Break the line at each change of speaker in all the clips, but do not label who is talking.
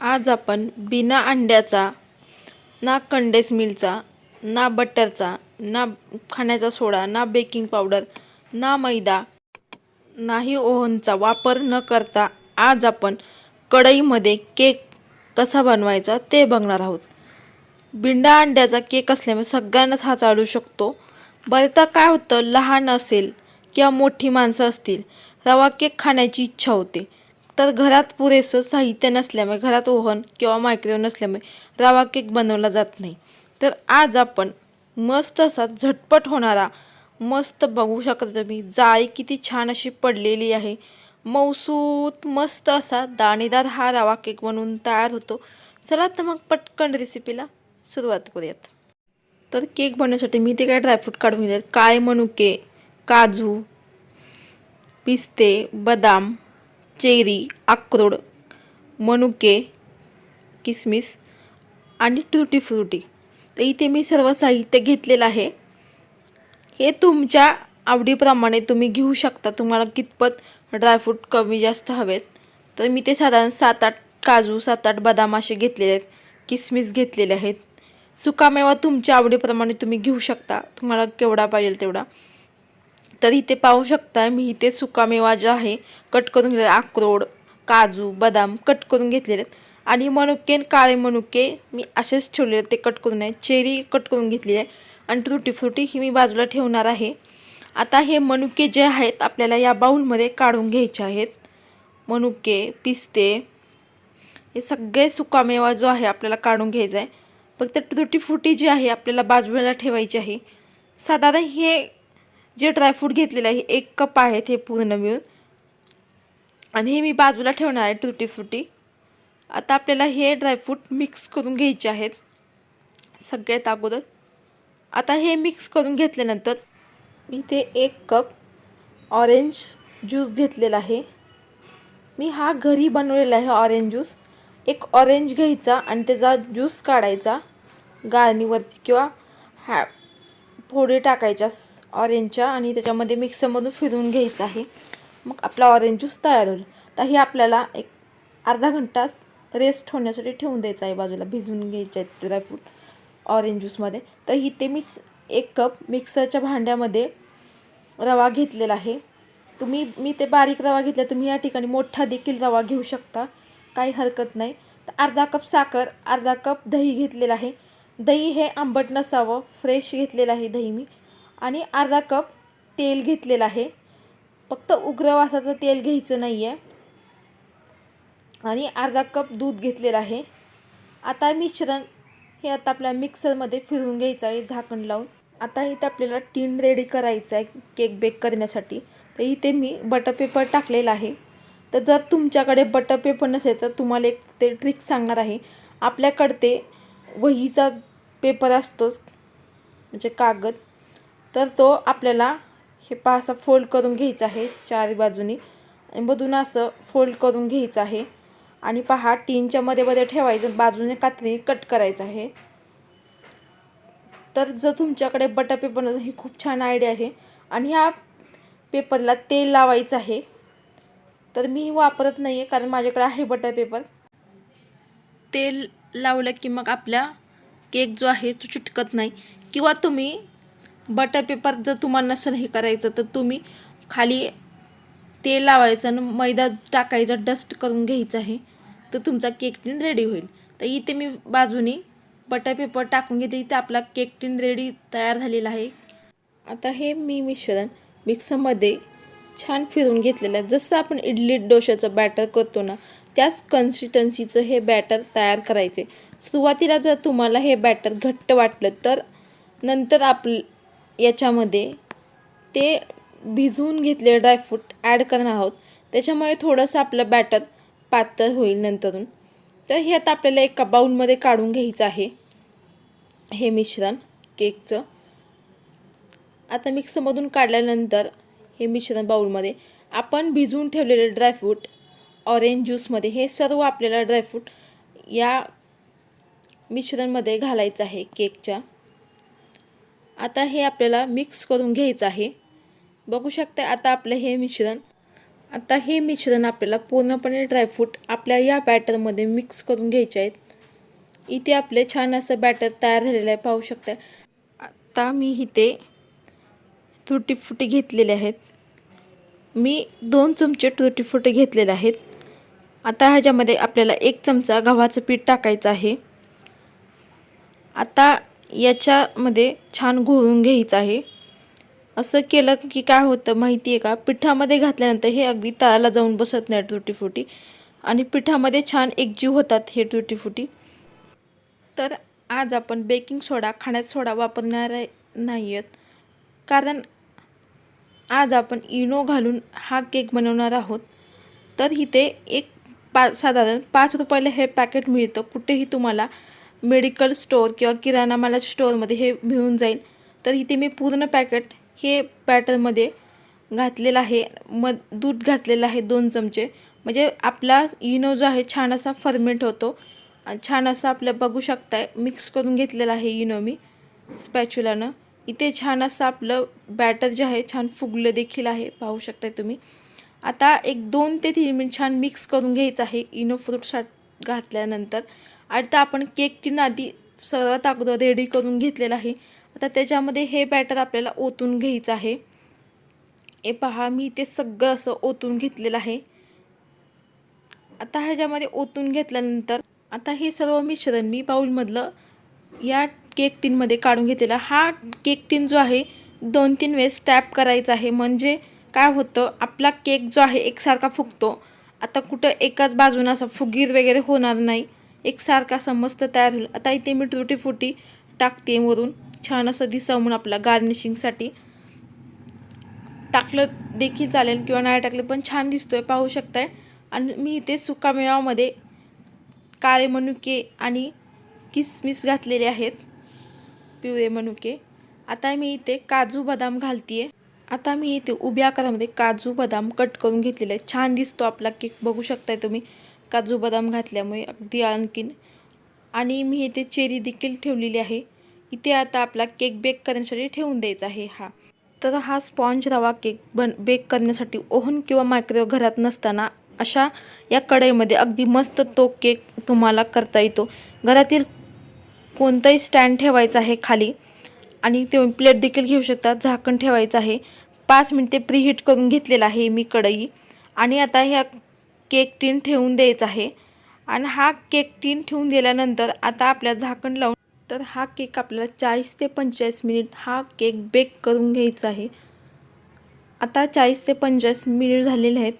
आज आपण बिना अंड्याचा, ना कंडेन्स मिल्कचा, ना बटरचा, ना खाण्याचा सोडा, ना बेकिंग पावडर, ना मैदा, नाही ओव्हनचा वापर न करता आज आपण कढईमध्ये केक कसा बनवायचा ते बघणार आहोत। बिना अंड्याचा केक असल्यामुळे सगळ्यांनाच हा चालू शकतो। बरेचदा काय होतं, लहान असेल किंवा मोठी माणसं असतील, रवा केक खाण्याची इच्छा होते, तर घरात पुरेसं साहित्य नसल्यामुळे, घरात ओव्हन किंवा मायक्रोवेव्ह नसल्यामुळे रवा केक बनवला जात नाही। तर आज आपण मस्त असा झटपट होणारा, मस्त बघू शकता तुम्ही, जाळी किती छान अशी पडलेली आहे, मऊसूत मस्त असा दाणेदार हा रवा केक बनवून तयार होतो। चला तर मग पटकन रेसिपीला सुरुवात करूयात। तर केक बनवण्यासाठी मी ते काय ड्रायफ्रूट काढून घेतले, काळे मनुके, काजू, पिस्ते, बदाम, चेरी, अक्रोड, मनुके, किसमिस आणि टूटी फ्रुटी। तर इथे मी सर्व साहित्य घेतलेलं आहे। हे तुमच्या आवडीप्रमाणे तुम्ही घेऊ शकता, तुम्हाला कितपत ड्रायफ्रूट कमी जास्त हवेत। तर मी ते साधारण 7-8 काजू, 7-8 बदाम असे घेतलेले आहेत, किसमिस घेतलेले आहेत। सुकामेवा तुमच्या आवडीप्रमाणे तुम्ही घेऊ शकता, तुम्हाला केवढा पाहिजे तेवढा। तर इथे पाहू शकता मी इथे सुकामेवा जो आहे कट करून घेतलेला, अक्रोड, काजू, बदाम कट करून घेतलेले आहेत आणि मनुके, काळे मनुके मी असेच ठेवलेले, ते कट करून आहे। चेरी कट करून घेतली आहे आणि टूटी फ्रुटी ही मी बाजूला ठेवणार आहे। आता हे मनुके जे आहेत आपल्याला या बाउलमध्ये काढून घ्यायचे आहेत। मनुके, पिस्ते, हे सगळे सुकामेवा जो आहे आपल्याला काढून घ्यायचा आहे। फक्त टूटी फ्रुटी जी आहे आपल्याला बाजूला ठेवायची आहे। साधारण हे जे ड्रायफ्रूट घेतलेले आहे 1 कप आहेत हे पूर्ण मिळून, आणि हे मी बाजूला ठेवणार आहे टूटी फ्रुटी। आता आपल्याला हे ड्रायफ्रूट मिक्स करून घ्यायचे आहेत सगळ्यात अगोदर। आता हे मिक्स करून घेतल्यानंतर इथे 1 कप ऑरेंज ज्यूस घेतलेला आहे। मी हा घरी बनवलेला आहे ऑरेंज ज्यूस। एक ऑरेंज घ्यायचा आणि त्याचा ज्यूस काढायचा गाळणीवरती किंवा फोडी टाकायच्या ऑरेंजच्या आणि त्याच्यामध्ये मिक्सरमधून फिरवून घ्यायचं आहे। मग आपला ऑरेंज ज्यूस तयार होईल। तर हे आपल्याला एक अर्धा घंटा रेस्ट होण्यासाठी ठेवून द्यायचं आहे, बाजूला भिजवून घ्यायचे आहेत ड्रायफ्रूट ऑरेंज ज्यूसमध्ये। तर इथे मी 1 कप मिक्सरच्या भांड्यामध्ये रवा घेतलेला आहे। मी ते बारीक रवा घेतला, तुम्ही या ठिकाणी मोठा देखील रवा घेऊ शकता, काही हरकत नाही। तर अर्धा कप साखर, अर्धा कप दही घेतलेला आहे। दही हे आंबट नसावं, फ्रेश घेतलेलं आहे दही मी, आणि अर्धा कप तेल घेतलेलं आहे। फक्त उग्र वासाचं तेल घ्यायचं नाही आहे, आणि अर्धा कप दूध घेतलेलं आहे। आता मिश्रण हे आता आपल्या मिक्सरमध्ये फिरवून घ्यायचं आहे झाकण लावून। आता इथे आपल्याला टीन रेडी करायचं आहे केक बेक करण्यासाठी। तर इथे मी बटर पेपर टाकलेला आहे। तर जर तुमच्याकडे बटर पेपर नसेल तर तुम्हाला एक ते ट्रिक सांगणार आहे। आपल्याकडे ते वहीचा पेपर असतोच, म्हणजे कागद, तर तो आपल्याला हे असं फोल्ड करून घ्यायचा आहे चारी बाजूनी, आणि मधून असं फोल्ड करून घ्यायचं आहे आणि पहा टीनच्या मध्ये ठेवायचं, बाजूने कात्रीने कट करायचं आहे। तर जर तुमच्याकडे बटर पेपर नसेल, ही खूप छान आयडिया आहे। आणि ह्या पेपरला तेल लावायचं आहे, तर मी वापरत नाही आहे कारण माझ्याकडे आहे बटर पेपर। तेल लावलं की मग आपला केक जो आहे तो चिटकत नाही। किंवा तुम्ही बटर पेपर जर तुम्हाला नसेल हे करायचं तर तुम्ही खाली तेल लावायचं आणि मैदा टाकायचा, डस्ट करून घ्यायचं आहे, तर तुमचा केक टीन रेडी होईल। तर इथे मी बाजूनी बटर पेपर टाकून घेते, इथे आपला केक टीन रेडी तयार झालेला आहे। आता हे मी मिश्रण मिक्सरमध्ये छान फिरवून घेतलेलं आहे। जसं आपण इडली डोशाचं बॅटर करतो ना, त्याच कन्सिस्टन्सीचं हे बॅटर तयार करायचे। सुरुवातीला जर तुम्हाला हे बॅटर घट्ट वाटलं तर नंतर याच्यामध्ये ते भिजवून घेतलेले ड्रायफ्रूट ॲड करणार आहोत, त्याच्यामुळे थोडंसं आपलं बॅटर पातळ होईल नंतरून। तर हे आता आपल्याला एका बाउलमध्ये काढून घ्यायचं आहे हे मिश्रण केकचं। आता मिक्सरमधून काढल्यानंतर हे मिश्रण बाउलमध्ये आपण भिजवून ठेवलेले ड्रायफ्रूट ऑरेंज ज्यूसमध्ये, हे सर्व आपल्याला ड्रायफ्रूट या मिश्रणमध्ये घालायचं आहे केकच्या। आता हे आपल्याला मिक्स करून घ्यायचं आहे। बघू शकता आता आपलं हे मिश्रण आता हे मिश्रण आपल्याला पूर्णपणे ड्रायफ्रूट आपल्या या बॅटरमध्ये मिक्स करून घ्यायचे आहेत. इथे आपले छान असं बॅटर तयार झालेलं आहे, पाहू शकता. आता मी इथे तुटी फुटी घेतलेले आहेत. मी 2 चमचे तुटी फुटी घेतलेले आहेत. आता ह्याच्यामध्ये आपल्याला 1 चमचा गव्हाचं पीठ टाकायचं आहे. आता याच्यामध्ये छान घोळून घ्यायचं आहे. असं केलं की काय होतं माहिती आहे का, पिठामध्ये घातल्यानंतर हे अगदी तळाला जाऊन बसत नाही तुटी फुटी, आणि पिठामध्ये छान एकजीव होतात हे तुटी फुटी. तर आज आपण बेकिंग सोडा, खाण्याचा सोडा वापरणार नाही आहेत, कारण आज आपण इनो घालून हा केक बनवणार आहोत. तर इथे साधारण 5 रुपयाला हे पॅकेट मिळतं. कुठेही तुम्हाला मेडिकल स्टोअर किंवा किराणा मालाच्या स्टोअरमध्ये हे मिळून जाईल. तर इथे मी पूर्ण पॅकेट हे बॅटरमध्ये घातलेलं आहे. दूध घातलेलं आहे 2 चमचे, म्हणजे आपला इनो जो आहे छान असा फर्मेंट होतो. आणि छान असं आपल्या बघू शकताय मिक्स करून घेतलेलं आहे इनो मी स्पॅच्युलानं. इथे छान असं आपलं बॅटर जे आहे छान फुगलं देखील आहे, पाहू शकताय तुम्ही. आता एक 2 ते 3 मिनिट छान मिक्स करून घ्यायचं आहे इनो फ्रूट घातल्यानंतर. आता आपण केक टीन आधी सर्वात अगोदर रेडी करून घेतलेलं आहे. आता त्याच्यामध्ये हे बॅटर आपल्याला ओतून घ्यायचं आहे. हे पहा, मी ते सगळं असं ओतून घेतलेलं आहे. आता ह्याच्यामध्ये ओतून घेतल्यानंतर आता हे सर्व मिश्रण मी बाउलमधलं या केक टीनमध्ये काढून घेतलेला. हा केक टीन जो आहे 2-3 वेळेस टॅप करायचा आहे, म्हणजे काय होतं आपला केक जो आहे एकसारखा फुगतो. आता कुठं एकाच बाजूनं असं फुगीर वगैरे होणार नाही, एकसारखा असं मस्त तयार होईल. आता इथे मी तुटी फुटी टाकते वरून, छान असं दिसावं म्हणून आपला गार्निशिंगसाठी. टाकलं देखील चालेल किंवा नाही टाकलं पण छान दिसतोय, पाहू शकताय. आणि मी इथे सुकामेव्यामध्ये काळे मनुके आणि किसमिस घातलेले आहेत, पिवळे मनुके. आता मी इथे काजू बदाम घालते. आता मी इथे उभ्या आकारामध्ये काजू बदाम कट करून घेतलेले आहेत. छान दिसतो आपला केक, बघू शकताय तुम्ही काजू बदाम घातल्यामुळे अगदी आणखीन. आणि मी इथे चेरी देखील ठेवलेली आहे. इथे आता आपला केक बेक करण्यासाठी ठेवून द्यायचा आहे. तर हा स्पॉन्ज रवा केक बेक करण्यासाठी ओव्हन किंवा मायक्रोवेव्ह घरात नसताना अशा या कढईमध्ये अगदी मस्त तो केक तुम्हाला करता येतो. घरातील कोणताही स्टँड ठेवायचा आहे खाली, आणि ते प्लेट देखील घेऊ शकतात. झाकण ठेवायचं आहे. 5 मिनिटे प्रीहीट करून घेतलेला आहे मी कढई. आणि आता ह्या केक टीन ठेवून द्यायचा आहे. आणि हा केक टीन ठेवून दिल्यानंतर आता आपल्या झाकण लावून तर हा केक आपल्याला 40 ते 45 मिनिट हा केक बेक करून घ्यायचा आहे. आता 40 ते 45 मिनिट झालेले आहेत.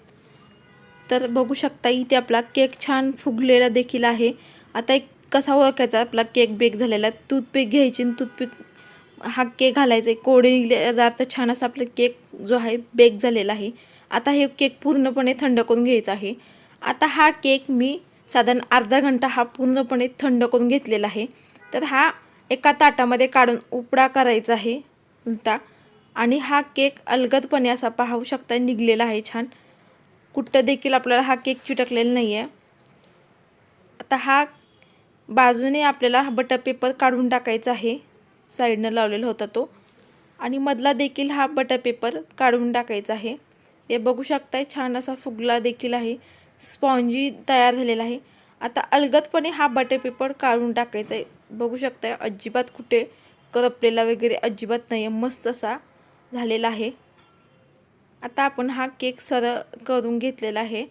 तर बघू शकता इथे आपला केक छान फुगलेला देखील आहे. आता कसा ओळखायचा आपला केक बेक झालेला, टूथपिक घ्यायची आणि टूथपिक हा केक घालायचा, कोडे निघले तर छान असा आपला केक जो आहे बेक झालेला आहे. आता हे केक पूर्णपणे थंड करून घ्यायचा आहे. आता हा केक मी साधारण अर्धा घंटा हा पूर्णपणे थंड करून घेतलेला आहे. तर हा एका ताटामध्ये काढून उपडा करायचा आहे उलटा, आणि हा केक अलगदपणे असा पाहू शकता निघलेला आहे छान. कुठं देखील आपल्याला हा केक चिटकलेला नाही आहे. आता हा बाजूने आपल्याला बटर पेपर काढून टाकायचा आहे, साईडनं लावलेला होता तो, आणि मधला देखील हा बटर पेपर काढून टाकायचा आहे. हे बघू शकताय छान असा फुगला देखील आहे, स्पॉन्जी तयार झालेला आहे. आता अलगदपणे हा बटर पेपर काढून टाकायचा आहे. बघू शकताय अजिबात कुठे करपलेला वगैरे अजिबात नाही आहे, मस्त असा झालेला आहे. आता आपण हा केक सर्व करून घेतलेला आहे.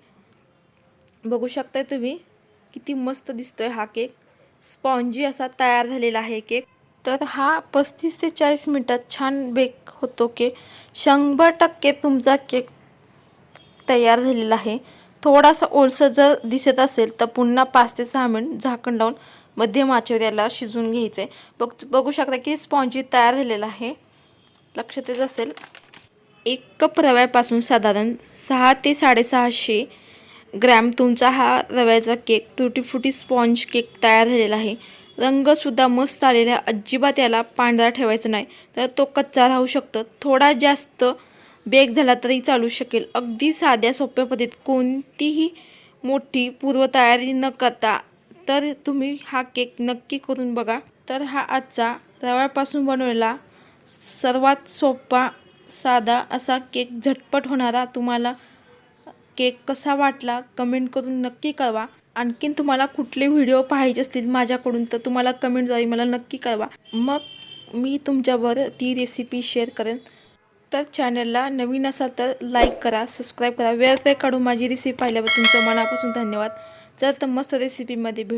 बघू शकताय तुम्ही किती मस्त दिसतोय हा केक, स्पॉन्जी असा तयार झालेला आहे केक. तर हा 35 ते 40 मिनिटात छान बेक होतो केक. 100% तुमचा केक तयार झालेला आहे. थोडासा ओलसर जर दिसत असेल तर पुन्हा 5 ते 6 मिनिट झाकण लावून मध्यम आचेवर याला शिजवून घ्यायचं आहे. बघू शकता की स्पॉन्जी तयार झालेला आहे, लक्षात येत असेल. 1 कप रव्यापासून साधारण 600 ते 650 ग्रॅम तुमचा हा रव्याचा केक टुटी फुटी स्पॉन्ज केक तयार झालेला आहे. रंगसुद्धा मस्त आलेला आहे, अजिबात याला पांढरा ठेवायचा नाही, तर तो कच्चा राहू शकतो. थोडा जास्त बेक झाला तरी चालू शकेल. अगदी साध्या सोप्या पद्धतीत, कोणतीही मोठी पूर्वतयारी न करता तर तुम्ही हा केक नक्की करून बघा. तर हा आजचा रव्यापासून बनवलेला सर्वात सोपा साधा असा केक, झटपट होणारा, तुम्हाला केक कसा वाटला कमेंट करून नक्की कळवा. आणखीन तुम्हाला कुठले व्हिडिओ पाहायचे असतील माझ्याकडून तर तुम्हाला कमेंटद्वारे मला नक्की कळवा. मग मी तुमच्यावर ती रेसिपी शेअर करेन. तर चॅनलला नवीन असाल तर लाईक करा, सबस्क्राईब करा. वेळ काढून माझी रेसिपी पाहिल्याबद्दल तुमचं मनापासून धन्यवाद. चल तर मस्त रेसिपीमध्ये भेटू.